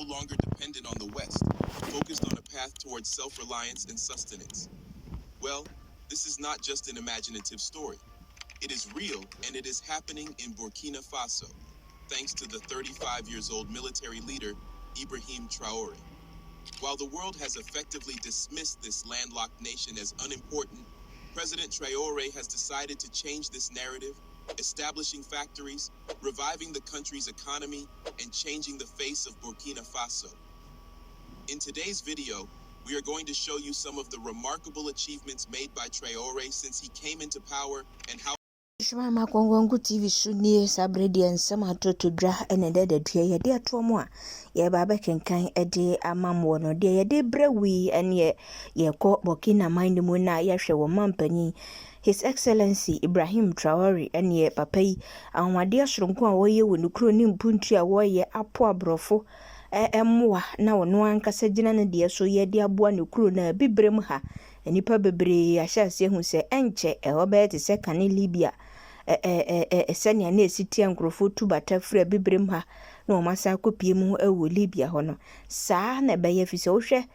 longer dependent on the West, focused on a path towards self-reliance and sustenance. Well, this is not just an imaginative story. It is real, and it is happening in Burkina Faso, thanks to the 35-years-old military leader, Ibrahim Traore. While the world has effectively dismissed this landlocked nation as unimportant, President Traore has decided to change this narrative, establishing factories, reviving the country's economy, and changing the face of Burkina Faso. In today's video, we are going to show you some of the remarkable achievements made by Traore since he came into power and how Shuma Konkonkotv suni sabredi ensama toto dra ene de yede atomo a ye ba bekenkan ede amamwo no de yede brewi ene ye ko Burkina mind mu na ye hwe wo mampani His Excellency Ibrahim Traore ene papa yi anwade asronko a woye wo nukro ni mpuntu a woye apo abrofo emmoa na wono ankasa gina ne de so ye de aboa ne kuro na bibrem ha nipa bebre ahyase hu se enche ehobe te se kane Libya senya na esitia nkrofo tu bata fra bibrem ha na o masa kopie mu ewo Libya ho no saa na be ye fi se wo hwe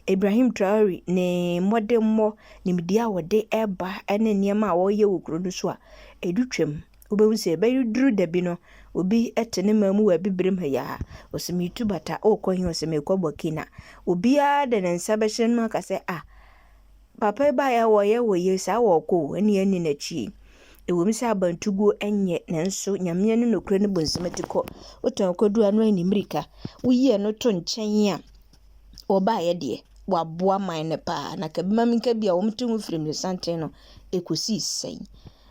Ibrahim Traore ne modemmo ne media wode eba ene niema a wo ye wo kuro no so a edutwem obehu se be duru da bi no obi etene mamu wa bibrem ha ya osemi tu bata okɔhin osemi kɔ Burkina obi a de ne nsa be hyen no ka se papa ba ya wo ye sa wo ko eni na chi ewom se abantugo enye nanso nyame ne nokure ne bonsematiko wotan kodu anu ani mrika woyie no to nkyɛn a oba ye de waboa man ne pa na ka bima minka bia wo mtu firim ne santen no ekosi sen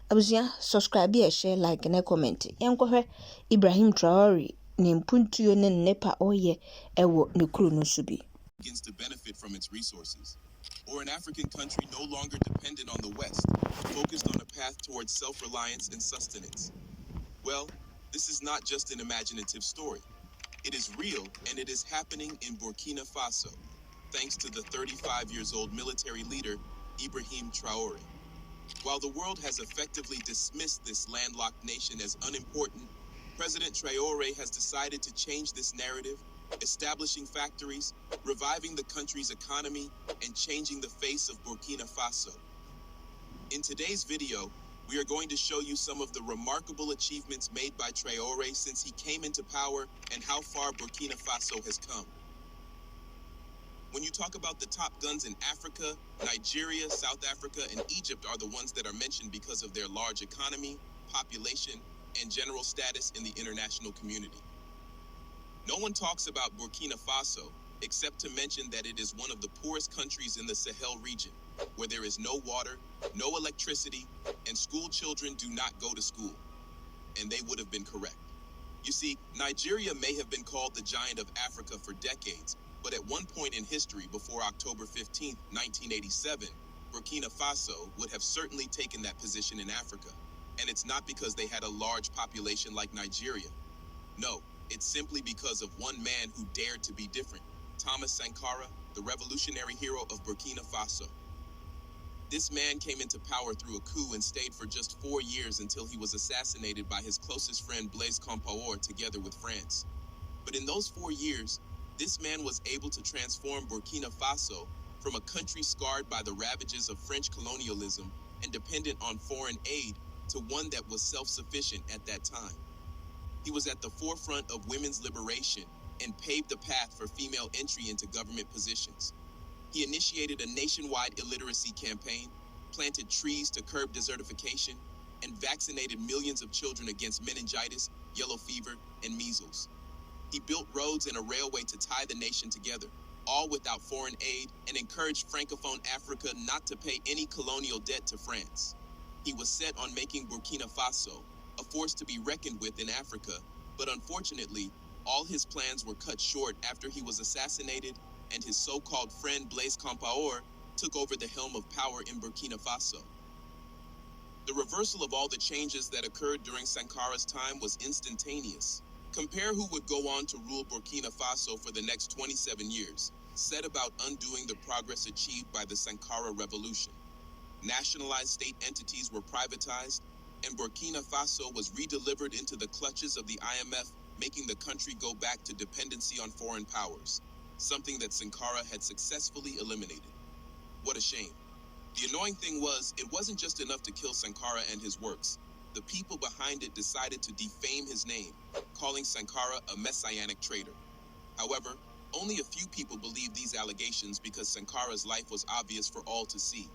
abusua subscribe ya share like na comment yankɔhwɛ Ibrahim Traore ne mpuntuo ne nepa oye ewo ne kuro no so bi begins to benefit from its resources, or an African country no longer dependent on the West, focused on a path towards self-reliance and sustenance. Well, this is not just an imaginative story. It is real, and it is happening in Burkina Faso, thanks to the 35-years-old military leader, Ibrahim Traore. While the world has effectively dismissed this landlocked nation as unimportant, President Traore has decided to change this narrative, establishing factories, reviving the country's economy, and changing the face of Burkina Faso. In today's video, we are going to show you some of the remarkable achievements made by Traore since he came into power and how far Burkina Faso has come. When you talk about the top guns in Africa, Nigeria, South Africa, and Egypt are the ones that are mentioned because of their large economy, population, and general status in the international community. No one talks about Burkina Faso except to mention that it is one of the poorest countries in the Sahel region, where there is no water, no electricity, and school children do not go to school. And they would have been correct. You see, Nigeria may have been called the giant of Africa for decades, but at one point in history before October 15, 1987, Burkina Faso would have certainly taken that position in Africa. And it's not because they had a large population like Nigeria. No, it's simply because of one man who dared to be different, Thomas Sankara, the revolutionary hero of Burkina Faso. This man came into power through a coup and stayed for just 4 years until he was assassinated by his closest friend Blaise Compaoré together with France. But in those 4 years, this man was able to transform Burkina Faso from a country scarred by the ravages of French colonialism and dependent on foreign aid to one that was self-sufficient at that time. He was at the forefront of women's liberation and paved the path for female entry into government positions. He initiated a nationwide illiteracy campaign, planted trees to curb desertification, and vaccinated millions of children against meningitis, yellow fever, and measles. He built roads and a railway to tie the nation together, all without foreign aid, and encouraged Francophone Africa not to pay any colonial debt to France. He was set on making Burkina Faso a force to be reckoned with in Africa, but unfortunately, all his plans were cut short after he was assassinated and his so-called friend Blaise Compaoré took over the helm of power in Burkina Faso. The reversal of all the changes that occurred during Sankara's time was instantaneous. Compare who would go on to rule Burkina Faso for the next 27 years, set about undoing the progress achieved by the Sankara Revolution. Nationalized state entities were privatized, and Burkina Faso was redelivered into the clutches of the IMF, making the country go back to dependency on foreign powers, something that Sankara had successfully eliminated. What a shame. The annoying thing was, it wasn't just enough to kill Sankara and his works. The people behind it decided to defame his name, calling Sankara a messianic traitor. However, only a few people believed these allegations because Sankara's life was obvious for all to see.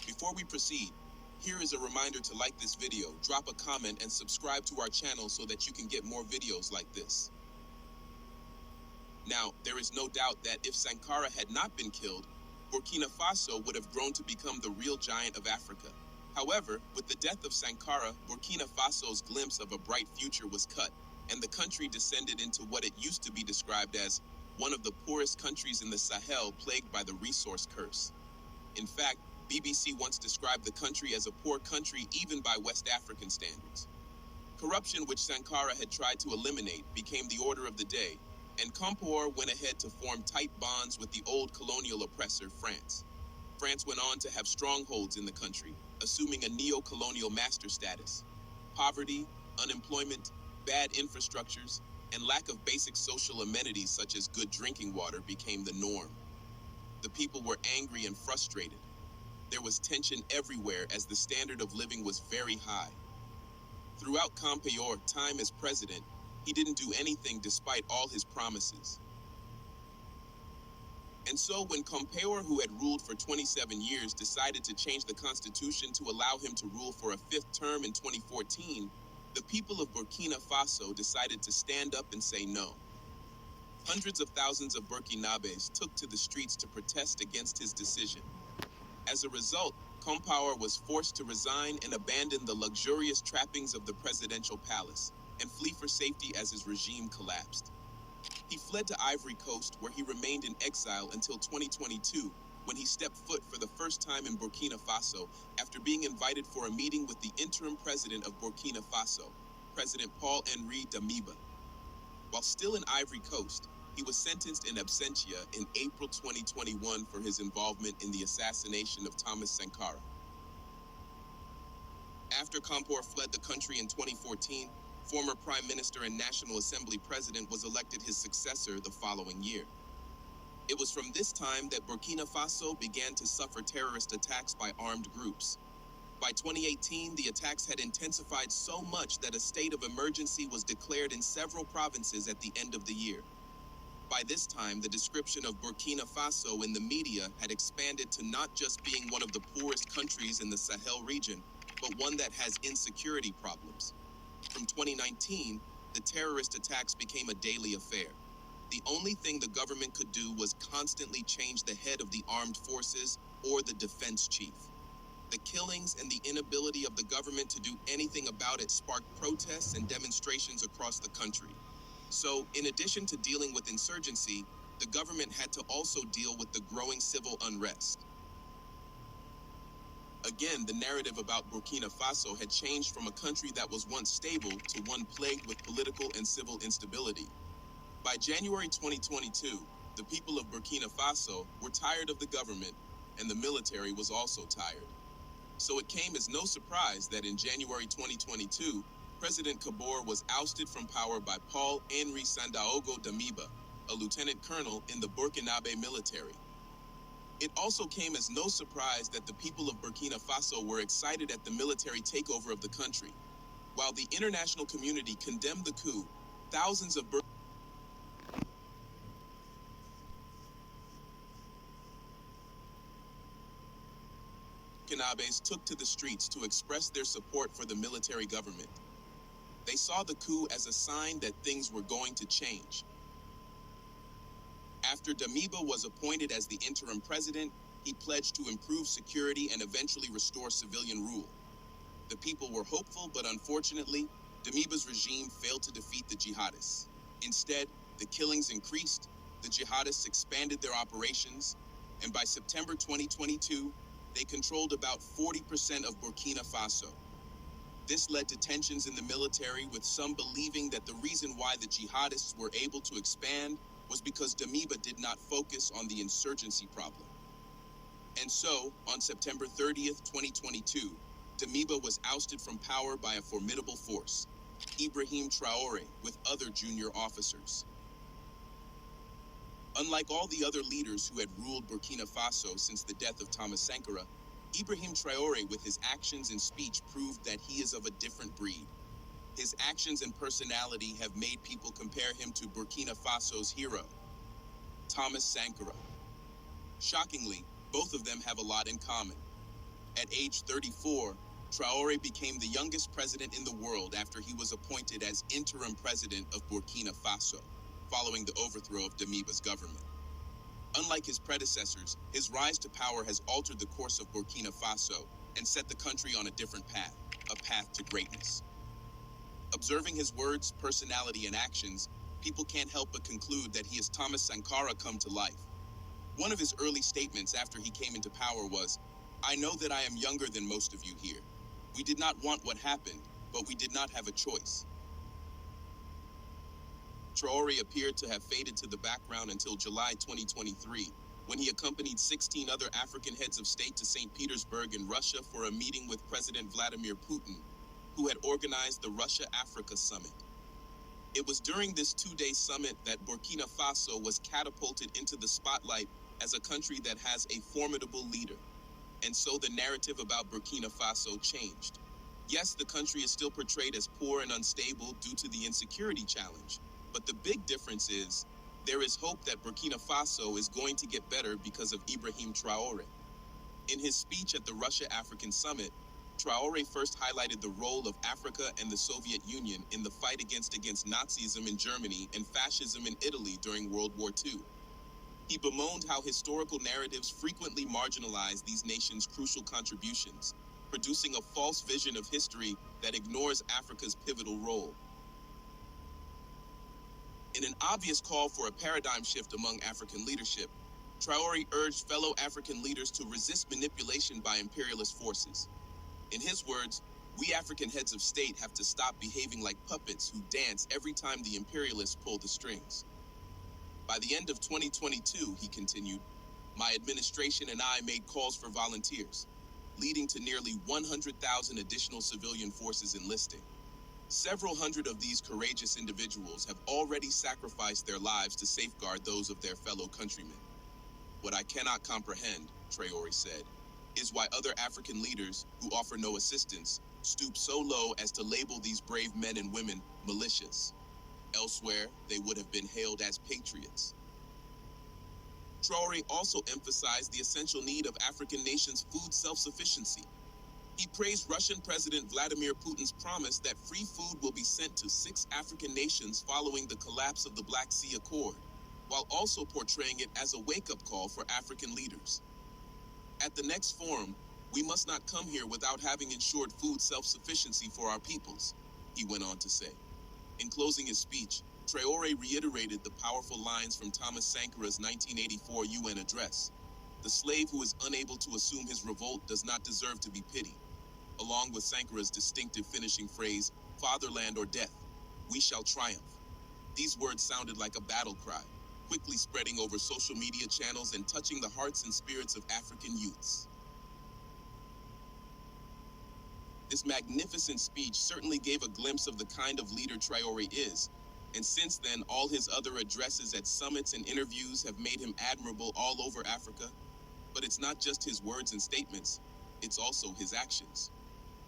Before we proceed, here is a reminder to like this video, drop a comment, and subscribe to our channel so that you can get more videos like this. Now, there is no doubt that if Sankara had not been killed, Burkina Faso would have grown to become the real giant of Africa. However, with the death of Sankara, Burkina Faso's glimpse of a bright future was cut, and the country descended into what it used to be described as one of the poorest countries in the Sahel, plagued by the resource curse. In fact, BBC once described the country as a poor country even by West African standards. Corruption, which Sankara had tried to eliminate, became the order of the day, and Compaoré went ahead to form tight bonds with the old colonial oppressor, France. France went on to have strongholds in the country, assuming a neo-colonial master status. Poverty, unemployment, bad infrastructures, and lack of basic social amenities such as good drinking water became the norm. The people were angry and frustrated. There was tension everywhere as the standard of living was very high. Throughout Compaoré's time as president, he didn't do anything despite all his promises. And so when Compaoré, who had ruled for 27 years, decided to change the constitution to allow him to rule for a fifth term in 2014, the people of Burkina Faso decided to stand up and say no. Hundreds of thousands of Burkinabés took to the streets to protest against his decision. As a result, Compaoré was forced to resign and abandon the luxurious trappings of the presidential palace and flee for safety as his regime collapsed. He fled to Ivory Coast, where he remained in exile until 2022, when he stepped foot for the first time in Burkina Faso after being invited for a meeting with the interim president of Burkina Faso, President Paul-Henri Damiba. While still in Ivory Coast, he was sentenced in absentia in April 2021 for his involvement in the assassination of Thomas Sankara. After Compaoré fled the country in 2014, former Prime Minister and National Assembly President was elected his successor the following year. It was from this time that Burkina Faso began to suffer terrorist attacks by armed groups. By 2018, the attacks had intensified so much that a state of emergency was declared in several provinces at the end of the year. By this time, the description of Burkina Faso in the media had expanded to not just being one of the poorest countries in the Sahel region, but one that has insecurity problems. From 2019, the terrorist attacks became a daily affair. The only thing the government could do was constantly change the head of the armed forces or the defense chief. The killings and the inability of the government to do anything about it sparked protests and demonstrations across the country. So, in addition to dealing with insurgency, the government had to also deal with the growing civil unrest. Again, the narrative about Burkina Faso had changed from a country that was once stable to one plagued with political and civil instability. By January 2022, the people of Burkina Faso were tired of the government, and the military was also tired. So it came as no surprise that in January 2022, President Compaoré was ousted from power by Paul-Henri Damiba, a lieutenant colonel in the Burkinabe military. It also came as no surprise that the people of Burkina Faso were excited at the military takeover of the country. While the international community condemned the coup, thousands of Burkinabés took to the streets to express their support for the military government. They saw the coup as a sign that things were going to change. After Damiba was appointed as the interim president, he pledged to improve security and eventually restore civilian rule. The people were hopeful, but unfortunately, Damiba's regime failed to defeat the jihadists. Instead, the killings increased, the jihadists expanded their operations, and by September 2022, they controlled about 40% of Burkina Faso. This led to tensions in the military, with some believing that the reason why the jihadists were able to expand was because Damiba did not focus on the insurgency problem. And so, on September 30th, 2022, Damiba was ousted from power by a formidable force, Ibrahim Traore, with other junior officers. Unlike all the other leaders who had ruled Burkina Faso since the death of Thomas Sankara, Ibrahim Traore, with his actions and speech, proved that he is of a different breed. His actions and personality have made people compare him to Burkina Faso's hero, Thomas Sankara. Shockingly, both of them have a lot in common. At age 34, Traore became the youngest president in the world after he was appointed as interim president of Burkina Faso, following the overthrow of Damiba's government. Unlike his predecessors, his rise to power has altered the course of Burkina Faso and set the country on a different path, a path to greatness. Observing his words, personality, and actions, people can't help but conclude that he is Thomas Sankara come to life. One of his early statements after he came into power was, "I know that I am younger than most of you here. We did not want what happened, but we did not have a choice." Traore appeared to have faded to the background until July 2023, when he accompanied 16 other African heads of state to St. Petersburg in Russia for a meeting with President Vladimir Putin, who had organized the Russia-Africa Summit. It was during this two-day summit that Burkina Faso was catapulted into the spotlight as a country that has a formidable leader. And so the narrative about Burkina Faso changed. Yes, the country is still portrayed as poor and unstable due to the insecurity challenge. But the big difference is, there is hope that Burkina Faso is going to get better because of Ibrahim Traore. In his speech at the Russia-African Summit, Traore first highlighted the role of Africa and the Soviet Union in the fight against Nazism in Germany and fascism in Italy during World War II. He bemoaned how historical narratives frequently marginalize these nations' crucial contributions, producing a false vision of history that ignores Africa's pivotal role. In an obvious call for a paradigm shift among African leadership, Traore urged fellow African leaders to resist manipulation by imperialist forces. In his words, "We African heads of state have to stop behaving like puppets who dance every time the imperialists pull the strings." By the end of 2022, he continued, "My administration and I made calls for volunteers, leading to nearly 100,000 additional civilian forces enlisting. Several hundred of these courageous individuals have already sacrificed their lives to safeguard those of their fellow countrymen. What I cannot comprehend," Traore said, "is why other African leaders, who offer no assistance, stoop so low as to label these brave men and women militias. Elsewhere, they would have been hailed as patriots." Traore also emphasized the essential need of African nations' food self-sufficiency. He praised Russian President Vladimir Putin's promise that free food will be sent to 6 African nations following the collapse of the Black Sea Accord, while also portraying it as a wake-up call for African leaders. "At the next forum, we must not come here without having ensured food self-sufficiency for our peoples," he went on to say. In closing his speech, Traore reiterated the powerful lines from Thomas Sankara's 1984 UN address: "The slave who is unable to assume his revolt does not deserve to be pitied," along with Sankara's distinctive finishing phrase, "Fatherland or death, we shall triumph." These words sounded like a battle cry, quickly spreading over social media channels and touching the hearts and spirits of African youths. This magnificent speech certainly gave a glimpse of the kind of leader Traore is, and since then all his other addresses at summits and interviews have made him admirable all over Africa. But it's not just his words and statements, it's also his actions.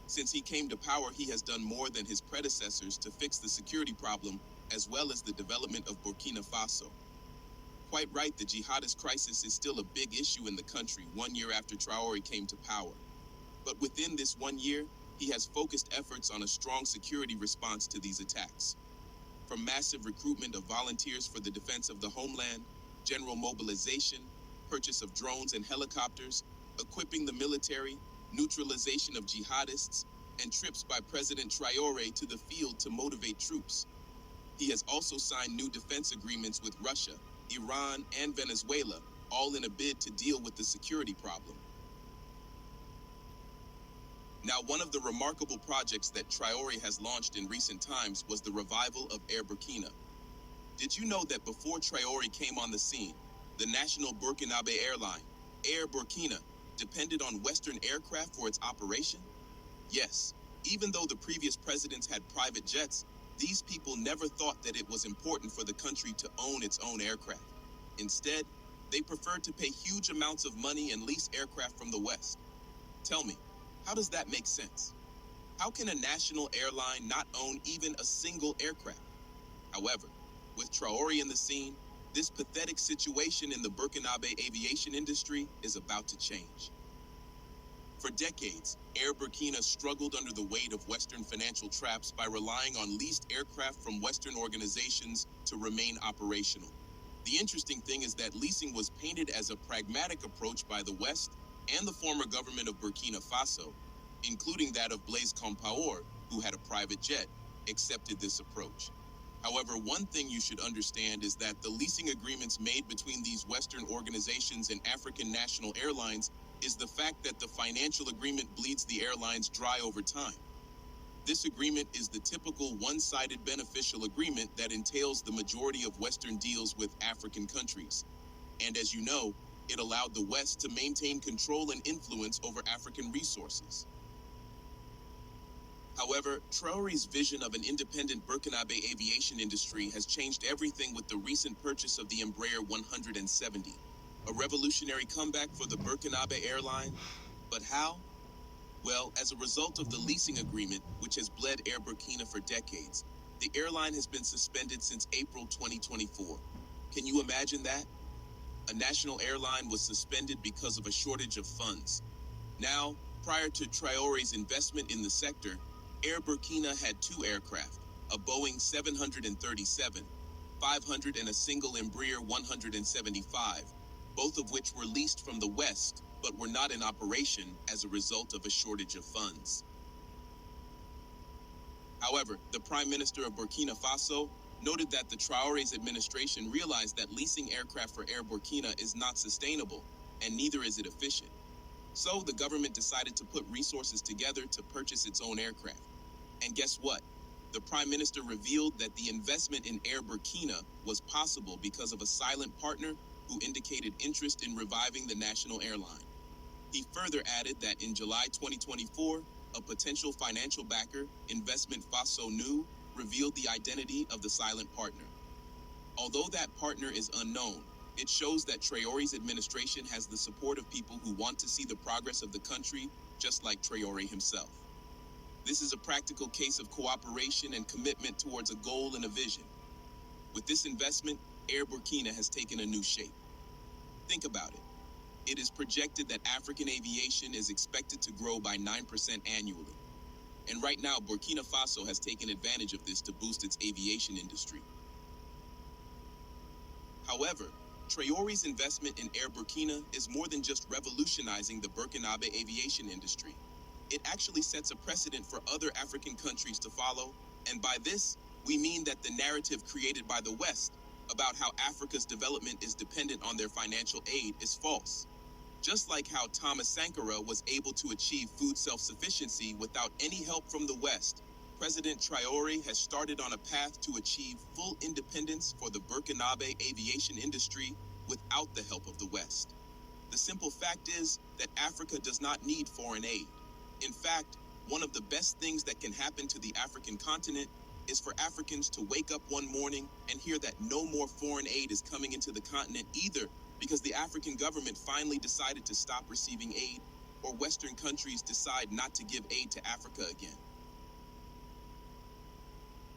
Since he came to power, he has done more than his predecessors to fix the security problem, as well as the development of Burkina Faso. Quite right, the jihadist crisis is still a big issue in the country 1 year after Traore came to power. But within this 1 year, he has focused efforts on a strong security response to these attacks. From massive recruitment of volunteers for the defense of the homeland, general mobilization, purchase of drones and helicopters, equipping the military, neutralization of jihadists, and trips by President Traore to the field to motivate troops. He has also signed new defense agreements with Russia, Iran, and Venezuela, all in a bid to deal with the security problem. Now, one of the remarkable projects that Traore has launched in recent times was the revival of Air Burkina. Did you know that before Traore came on the scene, the national Burkinabe airline, Air Burkina, depended on Western aircraft for its operation? Yes, Even though the previous presidents had private jets, these people never thought that it was important for the country to own its own aircraft. Instead, they preferred to pay huge amounts of money and lease aircraft from the West. Tell me, how does that make sense? How can a national airline not own even a single aircraft? However, with Traore in the scene, this pathetic situation in the Burkinabe aviation industry is about to change. For decades, Air Burkina struggled under the weight of Western financial traps by relying on leased aircraft from Western organizations to remain operational. The interesting thing is that leasing was painted as a pragmatic approach by the West, and the former government of Burkina Faso, including that of Blaise Compaoré, who had a private jet, accepted this approach. However, one thing you should understand is that the leasing agreements made between these Western organizations and African national airlines is the fact that the financial agreement bleeds the airlines dry over time. This agreement is the typical one-sided beneficial agreement that entails the majority of Western deals with African countries. And as you know, it allowed the West to maintain control and influence over African resources. However, Traore's vision of an independent Burkinabe aviation industry has changed everything with the recent purchase of the Embraer 170, a revolutionary comeback for the Burkinabe airline. But how? Well, as a result of the leasing agreement, which has bled Air Burkina for decades, the airline has been suspended since April 2024. Can you imagine that? A national airline was suspended because of a shortage of funds. Now, prior to Traore's investment in the sector, Air Burkina had two aircraft, a Boeing 737, 500 and a single Embraer 175, both of which were leased from the West, but were not in operation as a result of a shortage of funds. However, the Prime Minister of Burkina Faso noted that the Traore's administration realized that leasing aircraft for Air Burkina is not sustainable, and neither is it efficient. So the government decided to put resources together to purchase its own aircraft. And guess what? The Prime Minister revealed that the investment in Air Burkina was possible because of a silent partner who indicated interest in reviving the national airline. He further added that in July 2024, a potential financial backer, Investment Faso Nou, revealed the identity of the silent partner. Although that partner is unknown, it shows that Traore's administration has the support of people who want to see the progress of the country, just like Traore himself. This is a practical case of cooperation and commitment towards a goal and a vision. With this investment, Air Burkina has taken a new shape. Think about it. It is projected that African aviation is expected to grow by 9% annually. And right now, Burkina Faso has taken advantage of this to boost its aviation industry. However, Traore's investment in Air Burkina is more than just revolutionizing the Burkinabe aviation industry. It actually sets a precedent for other African countries to follow, and by this, we mean that the narrative created by the West about how Africa's development is dependent on their financial aid is false. Just like how Thomas Sankara was able to achieve food self-sufficiency without any help from the West, President Traore has started on a path to achieve full independence for the Burkinabe aviation industry without the help of the West. The simple fact is that Africa does not need foreign aid. In fact, one of the best things that can happen to the African continent is for Africans to wake up one morning and hear that no more foreign aid is coming into the continent either, because the African government finally decided to stop receiving aid, or Western countries decide not to give aid to Africa again.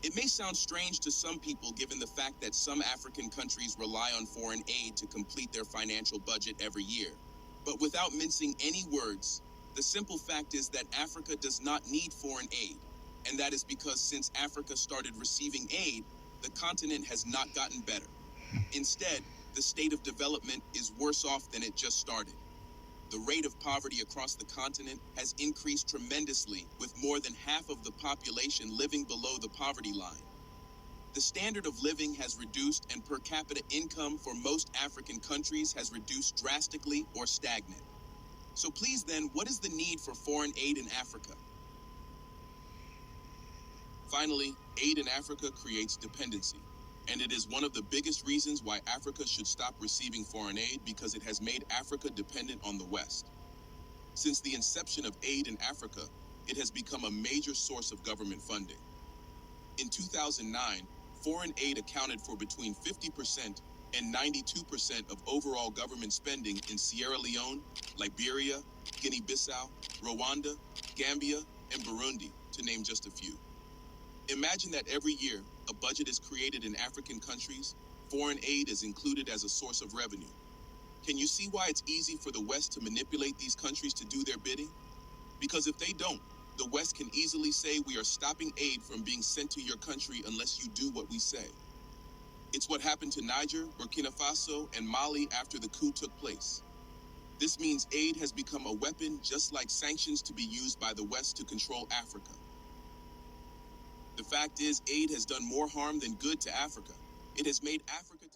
It may sound strange to some people given the fact that some African countries rely on foreign aid to complete their financial budget every year. But without mincing any words, the simple fact is that Africa does not need foreign aid. And that is because since Africa started receiving aid, the continent has not gotten better. Instead, the state of development is worse off than it just started. The rate of poverty across the continent has increased tremendously, with more than half of the population living below the poverty line. The standard of living has reduced, and per capita income for most African countries has reduced drastically or stagnant. So please then, what is the need for foreign aid in Africa? Finally, aid in Africa creates dependency. And it is one of the biggest reasons why Africa should stop receiving foreign aid, because it has made Africa dependent on the West. Since the inception of aid in Africa, it has become a major source of government funding. In 2009, foreign aid accounted for between 50% and 92% of overall government spending in Sierra Leone, Liberia, Guinea-Bissau, Rwanda, Gambia, and Burundi, to name just a few. Imagine that every year, a budget is created in African countries, foreign aid is included as a source of revenue. Can you see why it's easy for the West to manipulate these countries to do their bidding? Because if they don't, the West can easily say we are stopping aid from being sent to your country unless you do what we say. It's what happened to Niger, Burkina Faso, and Mali after the coup took place. This means aid has become a weapon just like sanctions to be used by the West to control Africa. The fact is, aid has done more harm than good to Africa. It has made Africa...